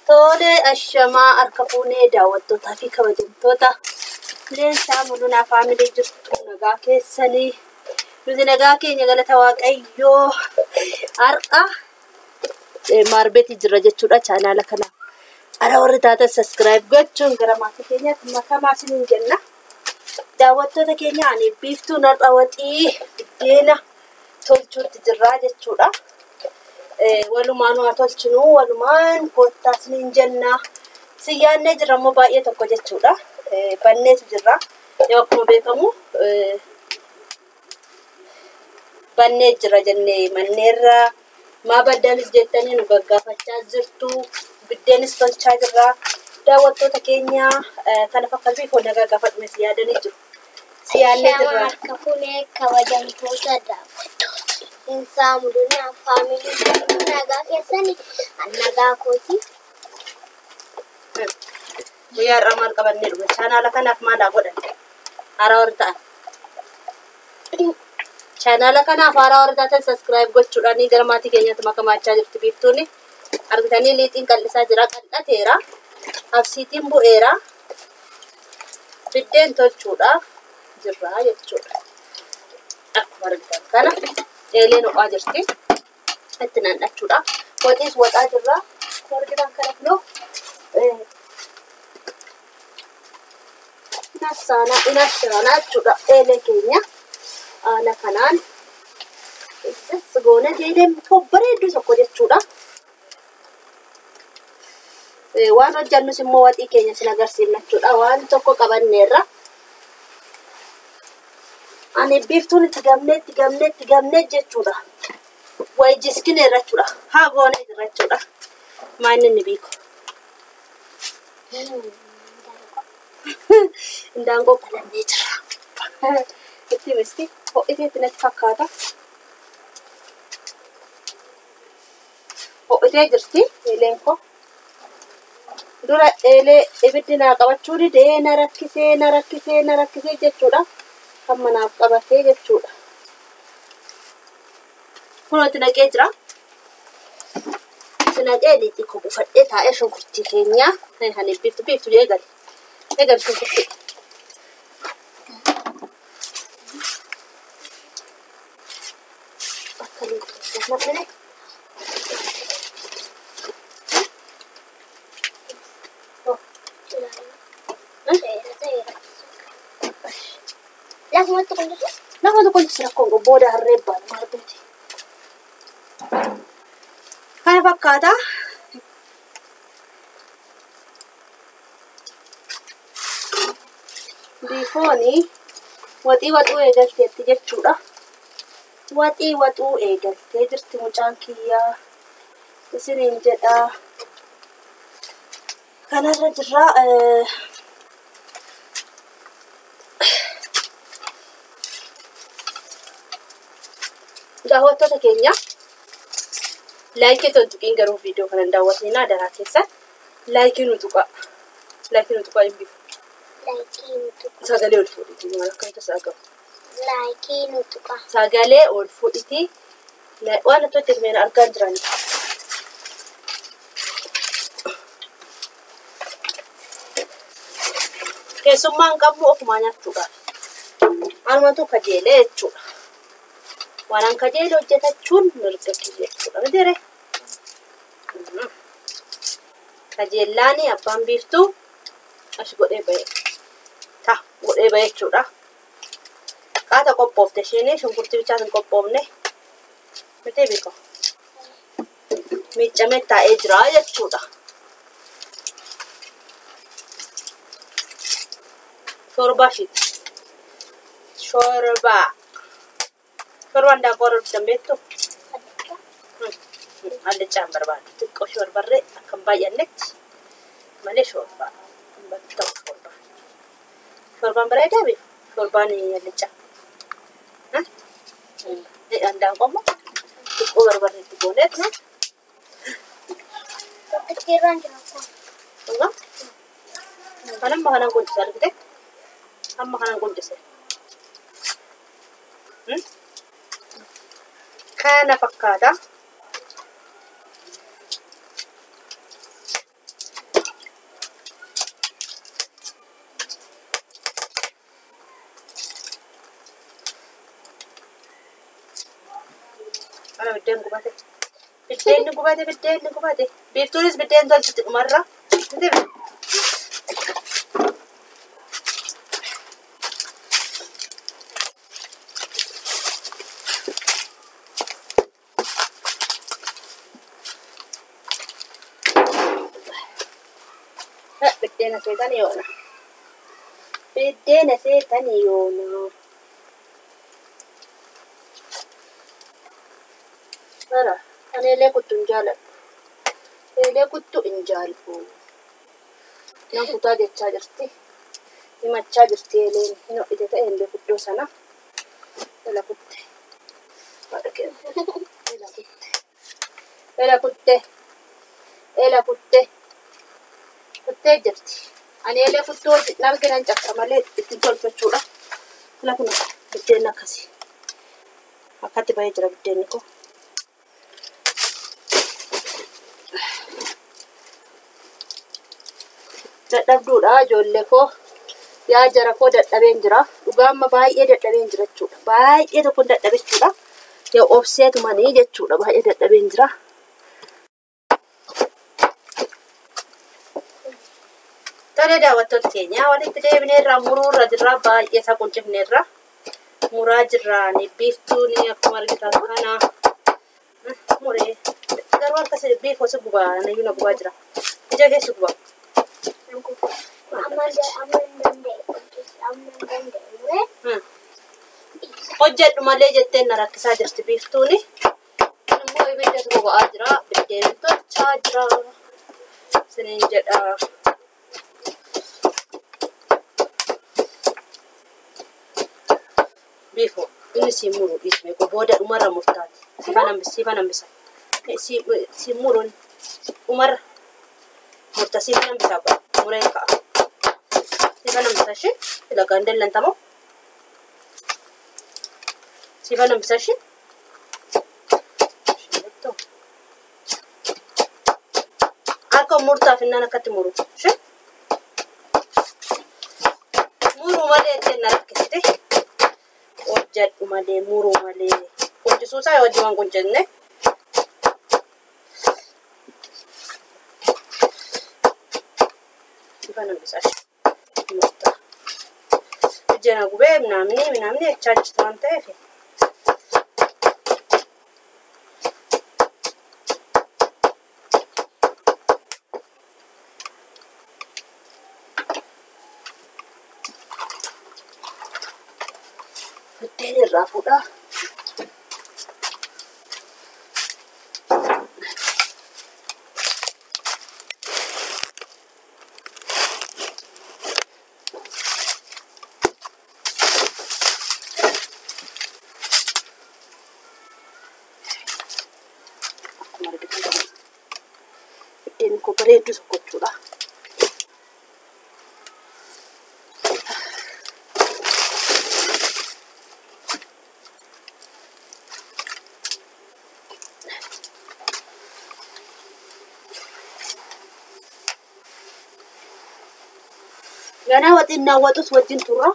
Tole ashamaa harka fuunee daawwattootaa fi kabajamtoota leensaa mul'unaa faamilee jirtu nagaa keessanii nuti nagaa keenya galata waaqayyoo har'a maarbeetii jirra jechuudha chaanaala kana ara warri taatan subscribe gochuun gara maatii keenyaatti makamaa isiniin jenna daawwattoota keenya ani biiftuu narra waxii biddeena tolchuutti jirraa jechuudha. Walumaan waa tolchinu walumaan koottaas niin jenna siyyaannee jirra immoo baay'ee tokko jechuudha. Banneetu jirra yoo akkuma beekamu bannee jira jennee manneerra maa baddaanis jettanii nu gaggaafachaa jirtu biddeenis tolchaa jirra daawwattoota keenya kana fakkaatu fi nagaa gaafadhume siyaadanii jiru siyaannee jirra. Akka fuunee kabajamtoota daawwattoota leensaa mul'unaa faamilee nagaa keessanii nagaa kooti. Guyyaa irraa maal qabannee dhufe chaanaala kanaaf maalaa godhan haaraa warri ta'an chaanaala kanaaf haaraa warri taatan subscribe gochuudhaan gara maatii keenyaatti makamaachaa jirti biiftuuni argitanii liixiin qal'isaa jira qal'ateera absiitiin bu'eera biddeen tolchuudhaaf jirra jechuudha. Akkuma argitan kana eeleen ho'aa jirti itti naannachuudha waxiis waxaa jirra argitan kana kunoo inaashaanaa jechuudha eelee keenya haala kanaan isas goone deedeen bareedduu tokko jechuudha. Waan hojjannus immoo waxii keenya sin agarsiifna jechuudha waan tokko qabanneerra ani biiftuun itti gamnee jechuudha. Wayjiskineerra jechuudha haa goonee jirra jechuudha maanni inni biiku. Indaangoo qalannee jira. Itti miski ho'iteetti natti fakkaata. Ho'itee jirti eeleen koo. Dura eelee ibiddi naa qabachuu didee na rakkisee jechuudha. Kan manaaf qabatee jechuudha. Kunuutti naqee jira. Sinaqee liixii koo buufadhee taa'ee shunkurtii keenya kan biiftu eegali. Eegali shunkurtii. Akka liixii naqee. Lafuma tokko rakkoon booda harreebbaan maarbeeti. Kana fakkaata. Biifooni waxii waxuu eegalteetti jechuudha. Waxii waxuu eegaltee jirti mucaan kiyyaa isiniin jedha. Kanarra jirra. Daawwattoota keenya laayikii tontuqiin garuu viidiyoo kana daawwatnina daraa keessa laayikii nu tuqaa hin biifu. Sagalee ol fuudhitii maal akka inni tasaa Laayikii nu tuqaa. Sagalee ol fuudhitii waan itti hojjetameen argaa jirani. Keessummaan qabnu ofumaa nyaachuudhaaf. Anumatu kajeelee jechuudha. Waan kajeelee hojjetachuun mirga kiyya jechuudha. Mideere. Kajeellaani abbaan biiftuu as godhee ba'e. Godhee ba'e jechuudha. Qaata qophoofte isheen shunkurtii bichaa hin qophoofne. Mitee beekoo. Miicamee taa'ee jira jechuudha. Shorbaa shiiti. Shorbaan daakuu warra hojjetan beektu. Allichaan barbaadu. Xiqqoo shorbarree akka hin baay'annetti malee shorbaa. Shorbaan bareedaa beeku. Shorbaan allichaa. Daakuu ammoo xiqqoo barbarreetti gooneet na. Bakkeerraan jira kun. Kanamma kanan quncise argite. Amma kanan quncise. Kana fakkaata. Ana biddeen gubate. Biddeen gubate. Biiftuunis biddeen tolchiti dhumarra. Biddeen seetanii yoona. Biddeen seetanii yoona. Bara, ani elee kuttu hin jaaladhu. Elee kuttu hin jaalladhu. Nan kutaa jechaa jirti. Himachaa jirti eleen. Hin ho'ite ta'e elee kuddoo sana. Ela kutte. Haadha keenya. Ela kutte. Ela kutte. Ela kutte. Kuttee jirti. Ani elee kuttuu narginan cabsa malee ittiin tolfachuudha. Kila kun biddeen akkasii. Akkatti bahee jira biddeenni koo. Dadhabduudha ijoollee koo. Yaa jara koo dadhabeen jira. Dhugaa amma baay'ee dadhabeen jira jechuudha. Baay'ee tokko dadhabe jechuudha. Yaa obseetumanii jechuudha. Baay'ee dadhabeen jira. Tole daawwattoota keenya walitti deebineerra muruurra jirra. Baay'ee isaa quncifneerra. Muraa jirraan biiftuun akkuma argitan kana muree. Garuu akkasii biifoo si gubaa nayyuu na gubaa jira. Ija keessa gubaa. Hojjedhu malee jetteen na rakkisaa jirti biiftuuni. Immoo ibiddatu boba'aa jira. Biddeen tolchaa jira. Siniin jedha. Biifoo inni si muru dhiisme booda dhumarra murtaati. Siifa nambisa. Si muruun dhumarra murta siifa nambisaa godha. Mureen ka'a. Siifa nambisa ishee ilagaan dallantamoo. Siifa nambisa ishee. Akka murtaaf innaan akkatti muru. Muruu malee ittiin na rakkisite. Hojjedhu malee muruu malee. Quncisuusaa yoo wajji waan quncifne. Siifa nambisa ishee. Murtaa. Ijjena gubee minaamni jechaa jirtu waan ta'eef. Biddeen irraa fuudhaa. Akkuma argitan biddeen koo bareedduu tokko jechuudha. Ganaa waxiin naawwatus wajjin turra.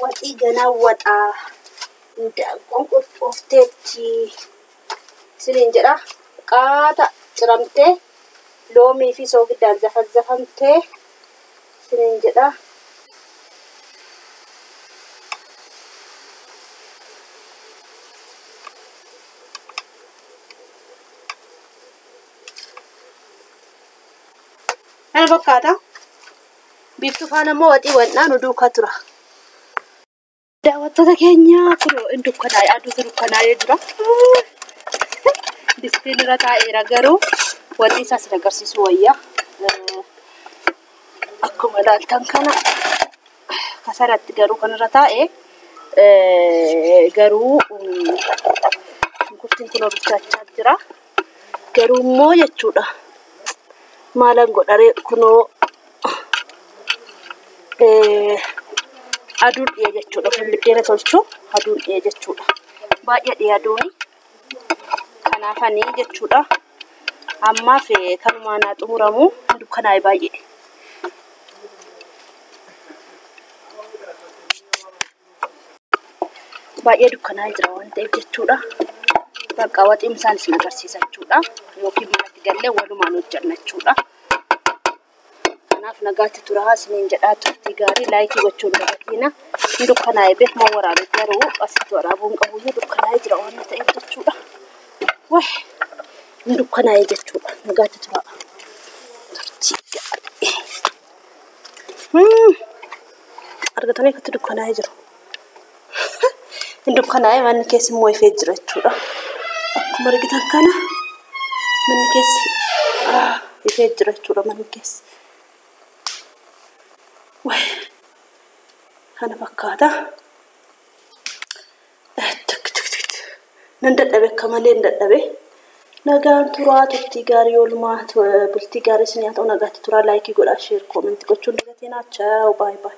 Waxii ganaa waxaa. Daakkoon qophoofteetti. Siniin jedha. Qaata ciramtee loomii fi soogidaan zafamtee. Siniin jedha. Kana fakkaata. Biiftuu faana immoo waxii wannaa nu duukaa tura. Daawwattoota keenya kunoo inni dukkanaa'ee aduutu dukkanaa'ee jira. Distiin irra taa'eera garuu waxii isaas hin agarsiisu wayyaa. Akkuma ilaaltan kana kasaratti garuu kanarra taa'ee garuu shunkurtiin kunoo bichaachaa jira. Garuu immoo jechuudha. Maalan godharee kunoo aduun dhiye jechuudha. Kan biddeena tolchu aduun dhiye jechuudha. Baay'ee dhiye aduuni. Kanaafanii jechuudha. Ammaaf kanumaa naa xumuramu dukkanaa'e baay'ee. Baay'ee dukkanaa'e jira waan ta'eef jechuudha. Bakka waxiin isaanis nagarsiisachuudha. Yookiin manatti galee walumaan hojjannachuudha. Kanaaf nagaatti turaa isiniin jedhaa turtii gaarii laayikii gochuun dagatiina. Dukkanaa'ee beekama waraabee garuu asitti waraabuun qabuyyuu dukkanaa'ee jira waan ta'eef jechuudha. Wah! Dukkanaa'ee jechuudha. Nagaatti turaa. Turtii gaarii. Argatanii akkatti dukkanaa'ee jiru. Dukkanaa'ee manni keessi immoo ifee jira jechuudha. Akkuma argitan kana manni keessi ifee jira jechuudha manni keessi. Wah! Kana fakkaata. Nan dadhabe akka malee hin dadhabe. Nagaan turaa turtii gaarii oolmaa bultii gaarii isin haa ta'u nagaatti turaa laayikii godhaa sheer koomentii gochuun dagatiin ciao bye bye.